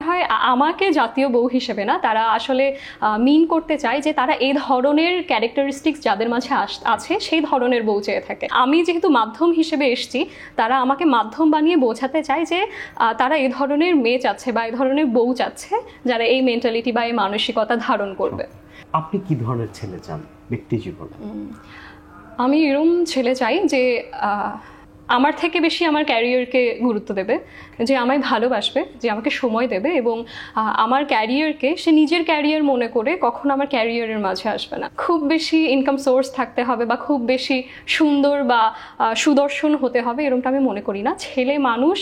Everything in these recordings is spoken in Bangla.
হয় আমাকে জাতীয় বউ হিসেবে না, তারা আসলে মিন করতে চায় যে তারা এই ধরনের ক্যারেক্টারিস্টিক্স যাদের মাঝে আছে সেই ধরনের বউ চেয়ে থাকে। আমি যেহেতু মাধ্যম হিসেবে এসেছি, তারা আমাকে মাধ্যম বানিয়ে বোঝাতে চায় যে তারা এই ধরনের মেয়ে চাচ্ছে বা এই ধরনের বউ চাচ্ছে যারা এই মেন্টালিটি বা এই মানসিকতা ধারণ করবে। আপনি কি ধরনের ছেলে চান ব্যক্তি জীবনে? আমি এরকম ছেলে চাই যে আমার থেকে বেশি আমার ক্যারিয়ারকে গুরুত্ব দেবে, যে আমায় ভালোবাসবে, যে আমাকে সময় দেবে এবং আমার ক্যারিয়ারকে সে নিজের ক্যারিয়ার মনে করে কখনো আমার ক্যারিয়ারের মাঝে আসবে না। খুব বেশি ইনকাম সোর্স থাকতে হবে বা খুব বেশি সুন্দর বা সুদর্শন হতে হবে এরকমটা আমি মনে করি না। ছেলে মানুষ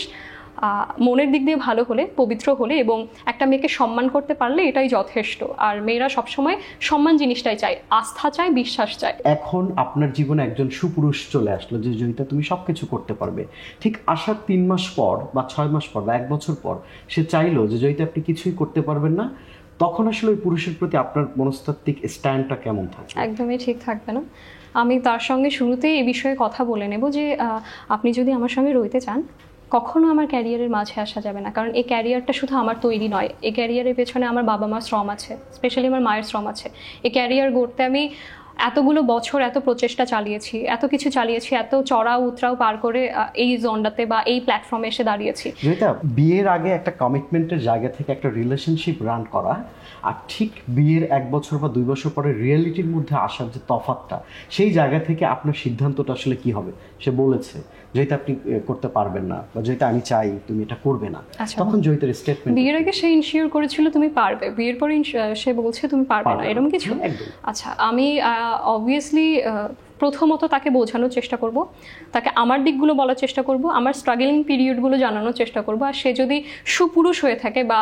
মনের দিক দিয়ে ভালো হলে, পবিত্র হলে এবং একটা মেয়েকে সম্মান করতে পারলে এটাই যথেষ্ট। আর মেয়েরা সবসময় সম্মান জিনিসটাই চায়, আস্থা চায়, বিশ্বাস চায়। এখন আপনার জীবনে একজন সুপুরুষ চলে আসলো যে জয়িতা তুমি সবকিছু করতে পারবে, ঠিক আসার 3 মাস পর বা 6 মাস পর বা 1 বছর পর সে চাইলো যে জয়িতা আপনি কিছুই করতে পারবেন না, তখন আসলে ওই পুরুষের প্রতি আপনার মনস্তাত্ত্বিক স্ট্যান্ডটা কেমন থাকে? একদমই ঠিক থাকবে না। আমি তার সঙ্গে শুরুতেই এই বিষয়ে কথা বলে নেব যে আপনি যদি আমার সঙ্গে রইতে চান, কখনো আমার ক্যারিয়ারের মাঝে আসা যাবে না, কারণ এই ক্যারিয়ারটা শুধু আমার তৈরি নয়, এই ক্যারিয়ারের পেছনে আমার বাবা মার শ্রম আছে, স্পেশালি আমার মায়ের শ্রম আছে। এই ক্যারিয়ার গড়তে আমি এতগুলো বছর এত প্রচেষ্টা চালিয়েছি, এত কিছু চালিয়েছি, এত চড়াও উতরাও পার করে এই জোনটাতে বা এই প্ল্যাটফর্মে এসে দাঁড়িয়েছি। যেটা বিয়ের আগে একটা কমিটমেন্টের জায়গা থেকে একটা রিলেশনশিপ রান করা, আর ঠিক বিয়ের 1 বছর বা 2 বছর পরে রিয়েলিটির মধ্যে আসার যে তফাৎটা, সেই জায়গা থেকে আপনার সিদ্ধান্তটা আসলে কি হবে? সে বলেছে যেটা আপনি করতে পারবেন না বা যেটা আমি চাই তুমি এটা করবে না, তখন জয়িতার স্টেটমেন্ট। বিয়ের আগে সে ইনশিওর করেছিল তুমি পারবে, বিয়ের পরে সে বলছে তুমি পারবে না, এরকম কিছু? আচ্ছা, আমি অবভিয়াসলি প্রথমত তাকে বোঝানোর চেষ্টা করব, তাকে আমার দিকগুলো বলার চেষ্টা করব, আমার স্ট্রাগলিং পিরিয়ডগুলো জানানোর চেষ্টা করব। আর সে যদি সুপুরুষ হয়ে থাকে বা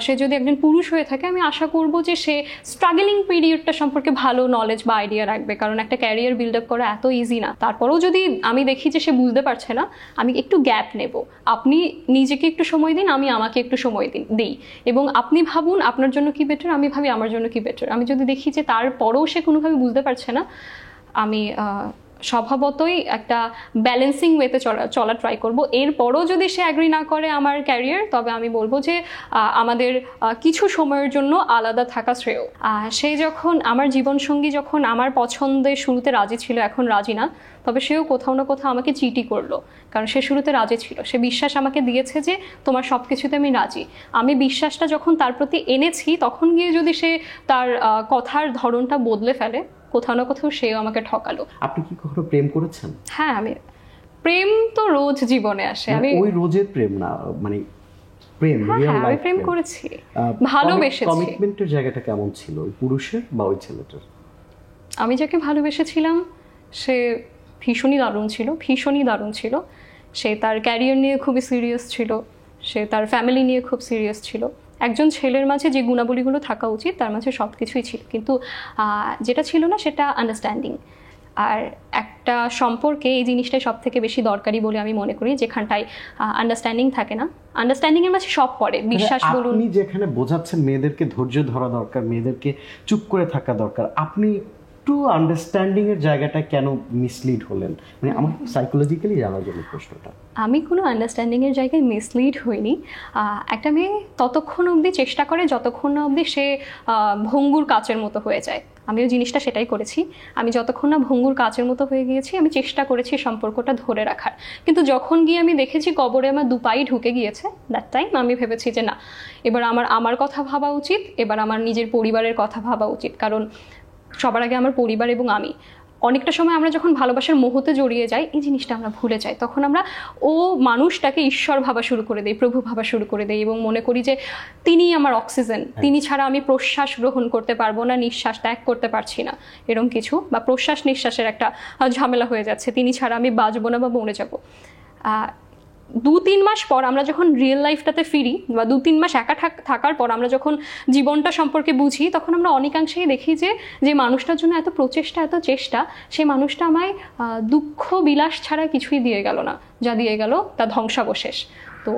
সে যদি একজন পুরুষ হয়ে থাকে, আমি আশা করব যে সে স্ট্রাগলিং পিরিয়ডটা সম্পর্কে ভালো নলেজ বা আইডিয়া রাখবে, কারণ একটা ক্যারিয়ার বিল্ড আপ করা এত ইজি না। তারপরেও যদি আমি দেখি যে সে বুঝতে পারছে না, আমি একটু গ্যাপ নেব। আপনি নিজেকে একটু সময় দিন, আমি আমাকে একটু সময় দিই, এবং আপনি ভাবুন আপনার জন্য কি বেটার, আমি ভাবি আমার জন্য কি বেটার। আমি যদি দেখি যে তারপরেও সে কোনোভাবে বুঝতে পারছে না, আমি স্বভাবতই একটা ব্যালেন্সিং ওয়েতে চলা ট্রাই করব। এরপরও যদি সে অ্যাগ্রি না করে আমার ক্যারিয়ার, তবে আমি বলবো যে আমাদের কিছু সময়ের জন্য আলাদা থাকা শ্রেয়। সে যখন আমার জীবনসঙ্গী যখন আমার পছন্দে শুরুতে রাজি ছিল, এখন রাজি না, তবে সেও কোথাও না কোথাও আমাকে চিটি করলো, কারণ সে শুরুতে রাজি ছিল। সে বিশ্বাস আমাকে দিয়েছে যে তোমার সব কিছুতে আমি রাজি। আমি বিশ্বাসটা যখন তার প্রতি এনেছি, তখন গিয়ে যদি সে তার কথার ধরনটা বদলে ফেলে, কোথাও না কোথাও সেও আমাকে ঠকালো। আপনি কি কখনো প্রেম করেছেন? হ্যাঁ, আমি প্রেম তো রোজ জীবনে আসে। আমি ওই রোজের প্রেম না, মানে প্রেম, রিয়েল লাইফ প্রেম করেছি, ভালোবেসেছি। কমিটমেন্টের জায়গাটা কেমন ছিল ওই পুরুষের বা ওই ছেলেটার? আমি যাকে ভালোবেসেছিলাম সে ভীষণই দারুণ ছিল। সে তার ক্যারিয়ার নিয়ে খুবই সিরিয়াস ছিল, সে তার ফ্যামিলি নিয়ে খুব সিরিয়াস ছিল। একজন ছেলের মাঝে যে গুণাবলীগুলো থাকা উচিত তার মাঝে সব কিছুই ছিল, কিন্তু যেটা ছিল না সেটা আন্ডারস্ট্যান্ডিং। আর একটা সম্পর্কে এই জিনিসটাই সব থেকে বেশি দরকারি বলে আমি মনে করি, যেখানটায় আন্ডারস্ট্যান্ডিং থাকে না। আন্ডারস্ট্যান্ডিং এর মাঝে সব পড়ে, বিশ্বাস বলুন। আপনি যেখানে বোঝাচ্ছেন মেয়েদেরকে ধৈর্য ধরা দরকার, মেয়েদেরকে চুপ করে থাকা দরকার, আপনি একটু আন্ডারস্ট্যান্ডিং এর জায়গাটা কেন মিসলিড হলেন? মানে আমার সাইকোলজিক্যালি জানার জন্য প্রশ্নটা। আমি কোনো আন্ডারস্ট্যান্ডিং এর জায়গায় মিসলিড হইনি। একটা মেয়ে ততক্ষণ অবধি চেষ্টা করে যতক্ষণ না অবধি সে ভঙ্গুর কাচের মতো হয়ে যায়। আমিও জিনিসটা সেটাই করেছি। আমি যতক্ষণ না ভঙ্গুর কাচের মতো হয়ে গিয়েছি, আমি চেষ্টা করেছি সম্পর্কটা ধরে রাখার। কিন্তু যখন গিয়ে আমি দেখেছি কবরে আমার 2 পাই ঢুকে গিয়েছে, দ্যাট টাইম আমি ভেবেছি যে না, এবার আমার কথা ভাবা উচিত, এবার আমার নিজের পরিবারের কথা ভাবা উচিত। কারণ সবার আগে আমার পরিবার এবং আমি। অনেকটা সময় আমরা যখন ভালোবাসার মোহতে জড়িয়ে যাই, এই জিনিসটা আমরা ভুলে যাই। তখন আমরা মানুষটাকে ঈশ্বর ভাবা শুরু করে দেই, প্রভু ভাবা শুরু করে দেই, এবং মনে করি যে তিনিই আমার অক্সিজেন, তিনি ছাড়া আমি প্রশ্বাস গ্রহণ করতে পারবো না, নিঃশ্বাস ত্যাগ করতে পারছি না, এরকম কিছু, বা প্রশ্বাস নিঃশ্বাসের একটা ঝামেলা হয়ে যাচ্ছে, তিনি ছাড়া আমি বাঁচবো না বা মরে যাবো। 2-3 মাস পর আমরা যখন রিয়েল লাইফটাতে ফিরি, বা 2-3 মাস একা থাকার পর আমরা যখন জীবনটা সম্পর্কে বুঝি, তখন আমরা অনেকাংশেই দেখি যে মানুষটার জন্য এত প্রচেষ্টা, এত চেষ্টা, সেই মানুষটা আমায় দুঃখ বিলাস ছাড়া কিছুই দিয়ে গেল না। যা দিয়ে গেল তা ধ্বংসাবশেষ। তো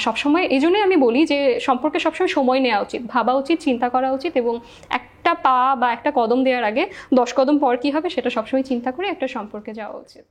সবসময় এই জন্যই আমি বলি যে সম্পর্কে সবসময় সময় নেওয়া উচিত, ভাবা উচিত, চিন্তা করা উচিত, এবং একটা পা বা একটা কদম দেওয়ার আগে 10 কদম পর কী হবে সেটা সবসময় চিন্তা করে একটা সম্পর্কে যাওয়া উচিত।